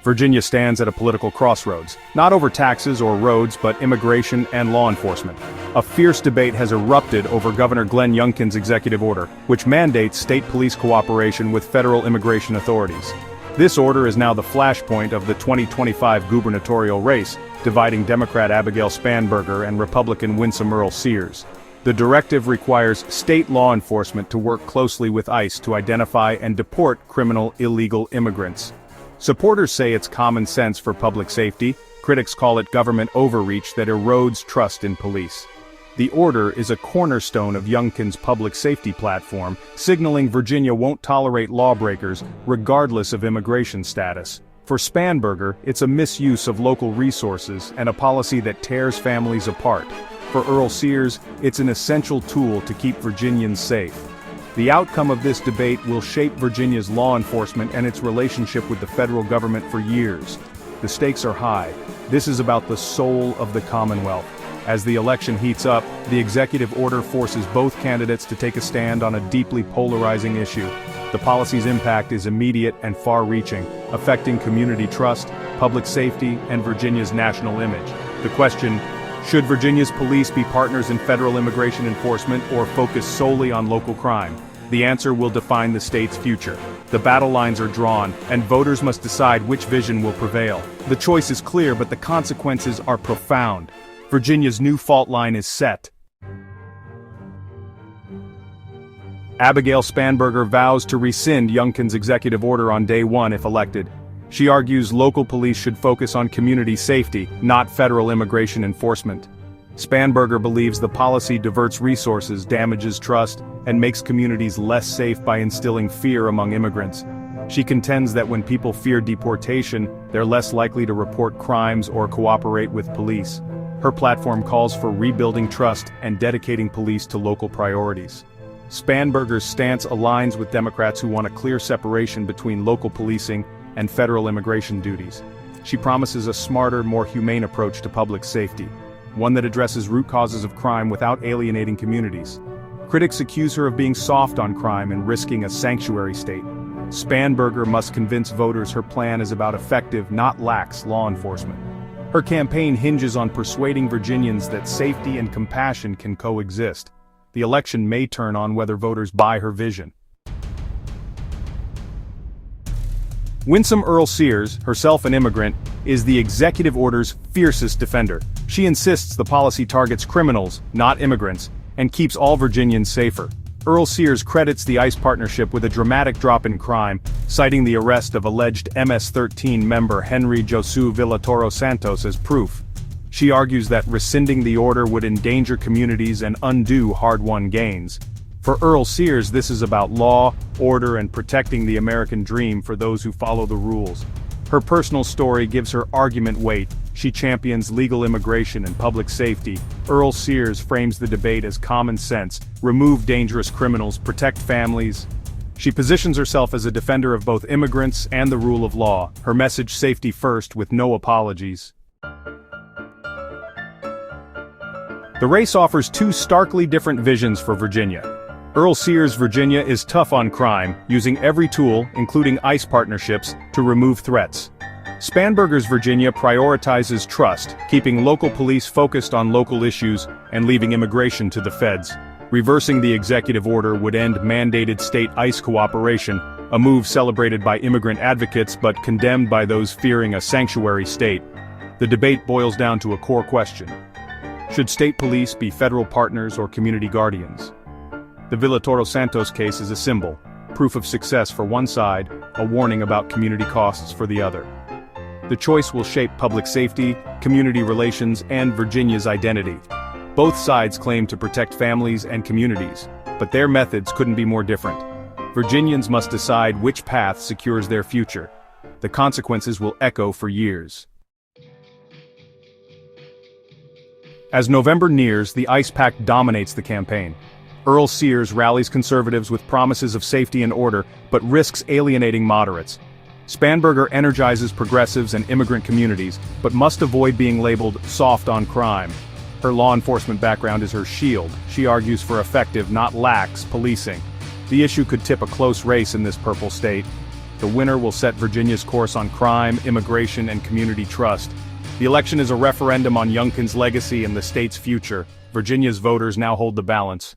Virginia stands at a political crossroads, not over taxes or roads but immigration and law enforcement. A fierce debate has erupted over Governor Glenn Youngkin's executive order, which mandates state police cooperation with federal immigration authorities. This order is now the flashpoint of the 2025 gubernatorial race, dividing Democrat Abigail Spanberger and Republican Winsome Earle-Sears. The directive requires state law enforcement to work closely with ICE to identify and deport criminal illegal immigrants. Supporters say it's common sense for public safety. Critics call it government overreach that erodes trust in police. The order is a cornerstone of Youngkin's public safety platform, signaling Virginia won't tolerate lawbreakers, regardless of immigration status. For Spanberger, it's a misuse of local resources and a policy that tears families apart. For Earle-Sears, it's an essential tool to keep Virginians safe. The outcome of this debate will shape Virginia's law enforcement and its relationship with the federal government for years. The stakes are high. This is about the soul of the Commonwealth. As the election heats up, the executive order forces both candidates to take a stand on a deeply polarizing issue. The policy's impact is immediate and far-reaching, affecting community trust, public safety, and Virginia's national image. The question: should Virginia's police be partners in federal immigration enforcement or focus solely on local crime? The answer will define the state's future. The battle lines are drawn, and voters must decide which vision will prevail. The choice is clear, but the consequences are profound. Virginia's new fault line is set. Abigail Spanberger vows to rescind Youngkin's executive order on day one if elected. She argues local police should focus on community safety, not federal immigration enforcement. Spanberger believes the policy diverts resources, damages trust, and makes communities less safe by instilling fear among immigrants. She contends that when people fear deportation, they're less likely to report crimes or cooperate with police. Her platform calls for rebuilding trust and dedicating police to local priorities. Spanberger's stance aligns with Democrats who want a clear separation between local policing and federal immigration duties. She promises a smarter, more humane approach to public safety, one that addresses root causes of crime without alienating communities. Critics accuse her of being soft on crime and risking a sanctuary state. Spanberger must convince voters her plan is about effective, not lax, law enforcement. Her campaign hinges on persuading Virginians that safety and compassion can coexist. The election may turn on whether voters buy her vision. Winsome Earle-Sears, herself an immigrant, is the executive order's fiercest defender. She insists the policy targets criminals, not immigrants, and keeps all Virginians safer. Earle-Sears credits the ICE partnership with a dramatic drop in crime, citing the arrest of alleged MS-13 member Henry Josu Villatoro Santos as proof. She argues that rescinding the order would endanger communities and undo hard-won gains. For Earle-Sears, this is about law, order, and protecting the American dream for those who follow the rules. Her personal story gives her argument weight. She champions legal immigration and public safety. Earle-Sears frames the debate as common sense: remove dangerous criminals, protect families. She positions herself as a defender of both immigrants and the rule of law. Her message: safety first, with no apologies. The race offers two starkly different visions for Virginia. Earle-Sears' Virginia is tough on crime, using every tool, including ICE partnerships, to remove threats. Spanberger's Virginia prioritizes trust, keeping local police focused on local issues and leaving immigration to the feds. Reversing the executive order would end mandated state ICE cooperation, a move celebrated by immigrant advocates but condemned by those fearing a sanctuary state. The debate boils down to a core question: should state police be federal partners or community guardians? The Villatoro Santos case is a symbol, proof of success for one side, a warning about community costs for the other. The choice will shape public safety, community relations, and Virginia's identity. Both sides claim to protect families and communities, but their methods couldn't be more different. Virginians must decide which path secures their future. The consequences will echo for years. As November nears, the ICE Pact dominates the campaign. Earle-Sears rallies conservatives with promises of safety and order, but risks alienating moderates. Spanberger energizes progressives and immigrant communities, but must avoid being labeled soft on crime. Her law enforcement background is her shield. She argues for effective, not lax, policing. The issue could tip a close race in this purple state. The winner will set Virginia's course on crime, immigration, and community trust. The election is a referendum on Youngkin's legacy and the state's future. Virginia's voters now hold the balance.